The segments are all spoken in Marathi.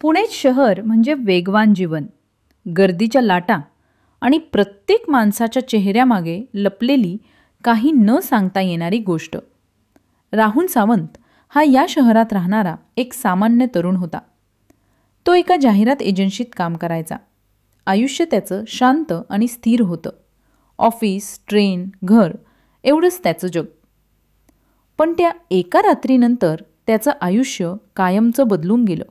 पुणे शहर म्हणजे वेगवान जीवन, गर्दीच्या लाटा आणि प्रत्येक माणसाच्या चेहऱ्यामागे लपलेली काही न सांगता येणारी गोष्ट. राहुल सावंत हा या शहरात राहणारा एक सामान्य तरुण होता. तो एका जाहिरात एजन्सीत काम करायचा. आयुष्य त्याचं शांत आणि स्थिर होतं. ऑफिस, ट्रेन, घर एवढंच त्याचं जग. पण त्या एका रात्रीनंतर त्याचं आयुष्य कायमचं बदलून गेलं.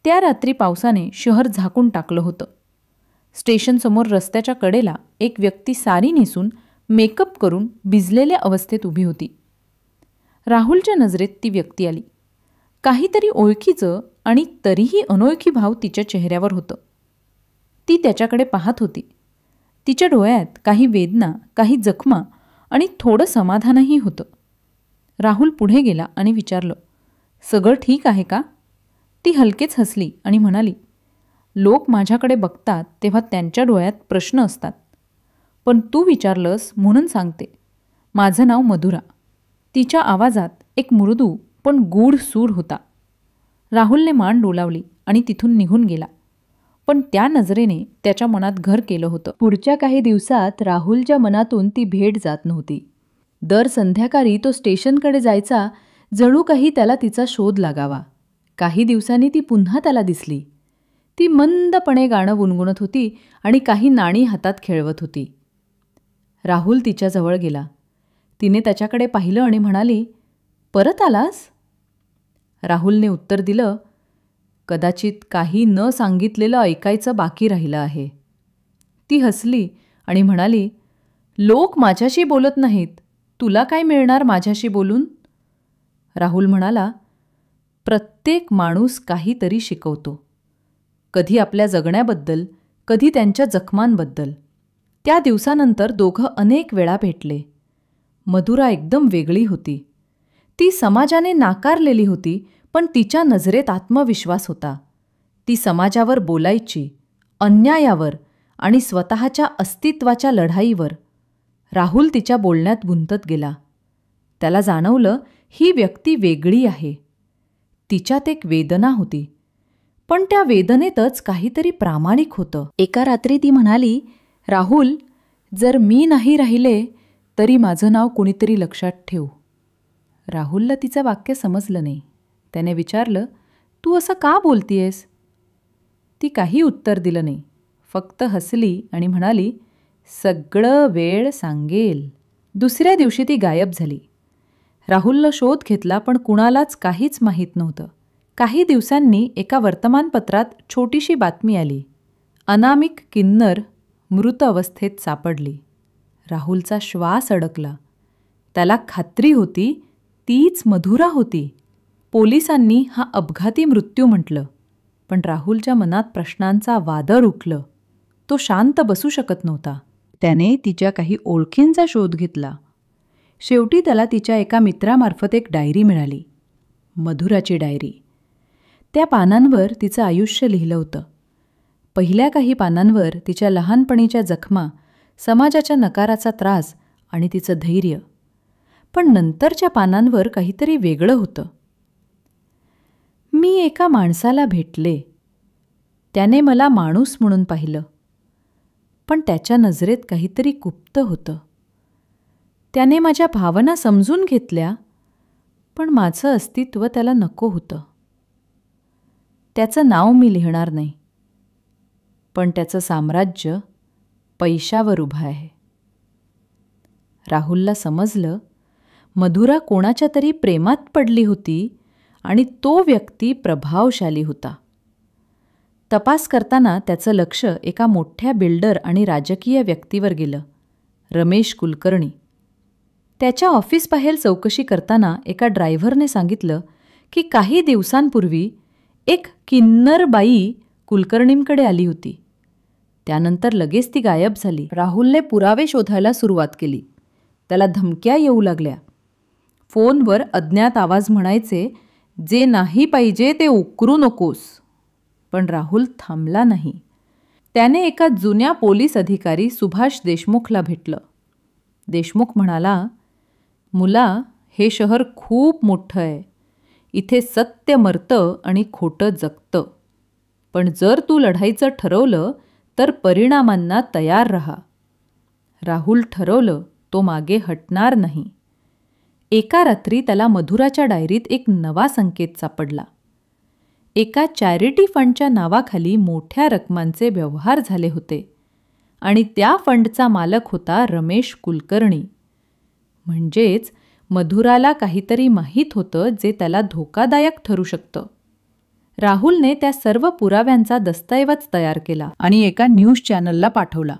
त्या रात्री पावसाने शहर झाकून टाकलं होतं. स्टेशनसमोर रस्त्याच्या कडेला एक व्यक्ती साडी नेसून मेकअप करून भिजलेल्या अवस्थेत उभी होती. राहुलच्या नजरेत ती व्यक्ती आली. काहीतरी ओळखीचं आणि तरीही अनोळखी भाव तिच्या चेहऱ्यावर होतं. ती त्याच्याकडे पाहत होती. तिच्या डोळ्यात काही वेदना, काही जखमा आणि थोडं समाधानही होतं. राहुल पुढे गेला आणि विचारलं, "सगळं ठीक आहे का?" ती हलकेच हसली आणि म्हणाली, "लोक माझ्याकडे बघतात तेव्हा त्यांच्या डोळ्यात प्रश्न असतात. पण तू विचारलंस म्हणून सांगते. माझं नाव मधुरा." तिच्या आवाजात एक मृदू पण गूढ सूर होता. राहुलने मान डोलावली आणि तिथून निघून गेला. पण त्या नजरेने त्याच्या मनात घर केलं होतं. पुढच्या काही दिवसात राहुलच्या मनातून ती भेट जात नव्हती. दर संध्याकाळी तो स्टेशनकडे जायचा, जणू काही त्याला तिचा शोध लागावा. काही दिवसांनी ती पुन्हा त्याला दिसली. ती मंदपणे गाणं गुणगुणत होती आणि काही नाणी हातात खेळवत होती. राहुल तिच्याजवळ गेला. तिने त्याच्याकडे पाहिलं आणि म्हणाली, "परत आलास?" राहुलने उत्तर दिलं, "कदाचित काही न सांगितलेलं ऐकायचं बाकी राहिलं आहे." ती हसली आणि म्हणाली, "लोक माझ्याशी बोलत नाहीत. तुला काय मिळणार माझ्याशी बोलून?" राहुल म्हणाला, "प्रत्येक माणूस काहीतरी शिकवतो. कधी आपल्या जगण्याबद्दल, कधी त्यांच्या जखमांबद्दल." त्या दिवसानंतर दोघं अनेक वेळा भेटले. मधुरा एकदम वेगळी होती. ती समाजाने नाकारलेली होती, पण तिच्या नजरेत आत्मविश्वास होता. ती समाजावर बोलायची, अन्यायावर आणि स्वतःच्या अस्तित्वाच्या लढाईवर. राहुल तिच्या बोलण्यात गुंतत गेला. त्याला जाणवलं, ही व्यक्ती वेगळी आहे. तिच्यात एक वेदना होती, पण त्या वेदनेतच काहीतरी प्रामाणिक होतं. एका रात्री ती म्हणाली, "राहुल, जर मी नाही राहिले तरी माझं नाव कुणीतरी लक्षात ठेव." राहुलला तिचं वाक्य समजलं नाही. त्याने विचारलं, "तू असं का बोलतीयस?" ती काही उत्तर दिलं नाही. फक्त हसली आणि म्हणाली, "सगळं वेळ सांगेल." दुसऱ्या दिवशी ती गायब झाली. राहुलला शोध घेतला, पण कुणालाच काहीच माहीत नव्हतं. काही दिवसांनी एका वर्तमानपत्रात छोटीशी बातमी आली. अनामिक किन्नर मृत अवस्थेत सापडली. राहुलचा श्वास अडकला. त्याला खात्री होती तीच मधुरा होती. पोलिसांनी हा अपघाती मृत्यू म्हटलं, पण राहुलच्या मनात प्रश्नांचा वादळ उठलं. तो शांत बसू शकत नव्हता. त्याने तिच्या काही ओळखींचा शोध घेतला. शेवटी त्याला तिच्या एका मित्रामार्फत एक डायरी मिळाली, मधुराची डायरी. त्या पानांवर तिचं आयुष्य लिहिलं होतं. पहिल्या काही पानांवर तिच्या लहानपणीच्या जखमा, समाजाच्या नकाराचा त्रास आणि तिचं धैर्य. पण नंतरच्या पानांवर काहीतरी वेगळं होतं. "मी एका माणसाला भेटले. त्याने मला माणूस म्हणून पाहिलं, पण त्याच्या नजरेत काहीतरी गुप्त होतं. त्याने माझ्या भावना समजून घेतल्या, पण माझं अस्तित्व त्याला नको होतं. त्याचं नाव मी लिहिणार नाही, पण त्याचं साम्राज्य पैशावर उभं आहे." राहुलला समजलं, मधुरा कोणाच्या तरी प्रेमात पडली होती आणि तो व्यक्ती प्रभावशाली होता. तपास करताना त्याचं लक्ष एका मोठ्या बिल्डर आणि राजकीय व्यक्तीवर गेलं, रमेश कुलकर्णी. त्याच्या ऑफिसबाहेर चौकशी करताना एका ड्रायव्हरने सांगितलं की काही दिवसांपूर्वी एक किन्नर बाई कुलकर्णींकडे आली होती. त्यानंतर लगेच ती गायब झाली. राहुलने पुरावे शोधायला सुरुवात केली. त्याला धमक्या येऊ लागल्या. फोनवर अज्ञात आवाज म्हणायचे, "जे नाही पाहिजे ते उकरू नकोस." पण राहुल थांबला नाही. त्याने एका जुन्या पोलीस अधिकारी सुभाष देशमुखला भेटलं. देशमुख म्हणाला, "मुला, हे शहर खूप मोठं आहे. इथे सत्य मरतं आणि खोटं जगतं. पण जर तू लढायचं ठरवलं तर परिणामांना तयार रहा. राहुल ठरवलं तो मागे हटणार नाही. एका रात्री त्याला मधुराच्या डायरीत एक नवा संकेत सापडला. एका चॅरिटी फंडच्या नावाखाली मोठ्या रकमांचे व्यवहार झाले होते आणि त्या फंडचा मालक होता रमेश कुलकर्णी. म्हणजेच मधुराला काहीतरी माहीत होतं जे त्याला धोकादायक ठरू शकतं. राहुलने त्या सर्व पुराव्यांचा दस्तऐवज तयार केला आणि एका न्यूज चॅनलला पाठवला.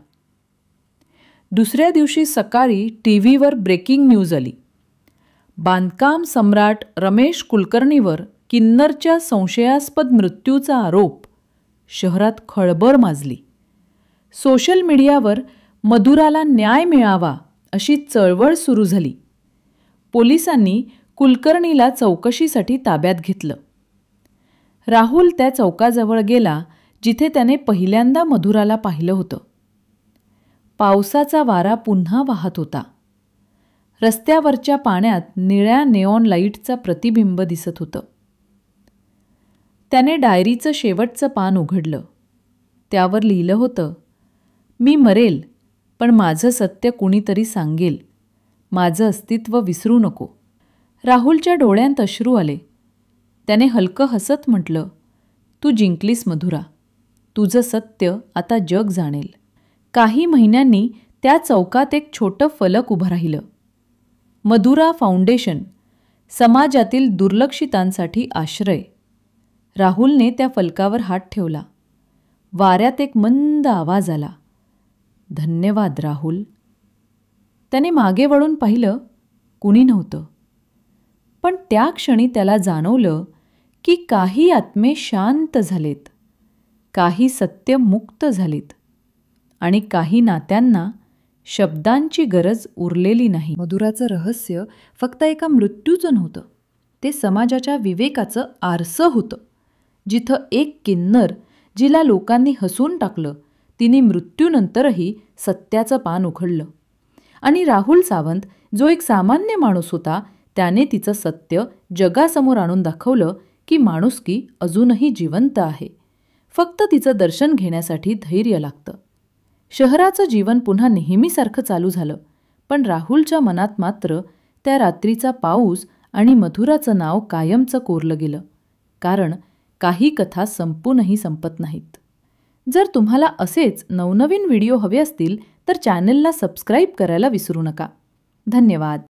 दुसऱ्या दिवशी सकाळी टीव्हीवर ब्रेकिंग न्यूज आली. बांधकाम सम्राट रमेश कुलकर्णीवर किन्नरच्या संशयास्पद मृत्यूचा आरोप. शहरात खळबळ माजली. सोशल मीडियावर मधुराला न्याय मिळावा अशी चळवळ सुरू झाली. पोलिसांनी कुलकर्णीला चौकशीसाठी ताब्यात घेतलं. राहुल त्या चौकाजवळ गेला जिथे त्याने पहिल्यांदा मधुराला पाहिलं होतं. पावसाचा वारा पुन्हा वाहत होता. रस्त्यावरच्या पाण्यात निळ्या नेऑन लाईटचं प्रतिबिंब दिसत होतं. त्याने डायरीचं शेवटचं पान उघडलं. त्यावर लिहिलं होतं, मी मरेल पण माझं सत्य कुणीतरी सांगेल. माझं अस्तित्व विसरू नको. राहुलच्या डोळ्यांत अश्रू आले. त्याने हलकं हसत म्हटलं, तू जिंकलीस मधुरा. तुझं सत्य आता जग जाणेल. काही महिन्यांनी त्या चौकात एक छोटं फलक उभं राहिलं. मधुरा फाउंडेशन, समाजातील दुर्लक्षितांसाठी आश्रय. राहुलने त्या फलकावर हात ठेवला. वाऱ्यात एक मंद आवाज आला, धन्यवाद राहुल. त्याने मागे वळून पाहिलं. कुणी नव्हतं. पण त्या क्षणी त्याला जाणवलं की काही आत्मे शांत झालेत, काही सत्य मुक्त झालीत आणि काही नात्यांना शब्दांची गरज उरलेली नाही. मधुराचं रहस्य फक्त एका मृत्यूचं नव्हतं. ते समाजाच्या विवेकाचं आरसं होतं. जिथं एक किन्नर जिला लोकांनी हसून टाकलं, तिने मृत्यूनंतरही सत्याचं पान उघडलं. आणि राहुल सावंत जो एक सामान्य माणूस होता, त्याने तिचं सत्य जगासमोर आणून दाखवलं की माणुसकी अजूनही जिवंत आहे. फक्त तिचं दर्शन घेण्यासाठी धैर्य लागतं. शहराचं जीवन पुन्हा नेहमीसारखं चालू झालं. पण राहुलच्या मनात मात्र त्या रात्रीचा पाऊस आणि मधुराचं नाव कायमचं कोरलं गेलं. कारण काही कथा संपूनही संपत नाहीत. जर तुम्हाला असेच नवनवीन व्हिडिओ हवे असतील तर चॅनलला सबस्क्राईब करायला विसरू नका. धन्यवाद.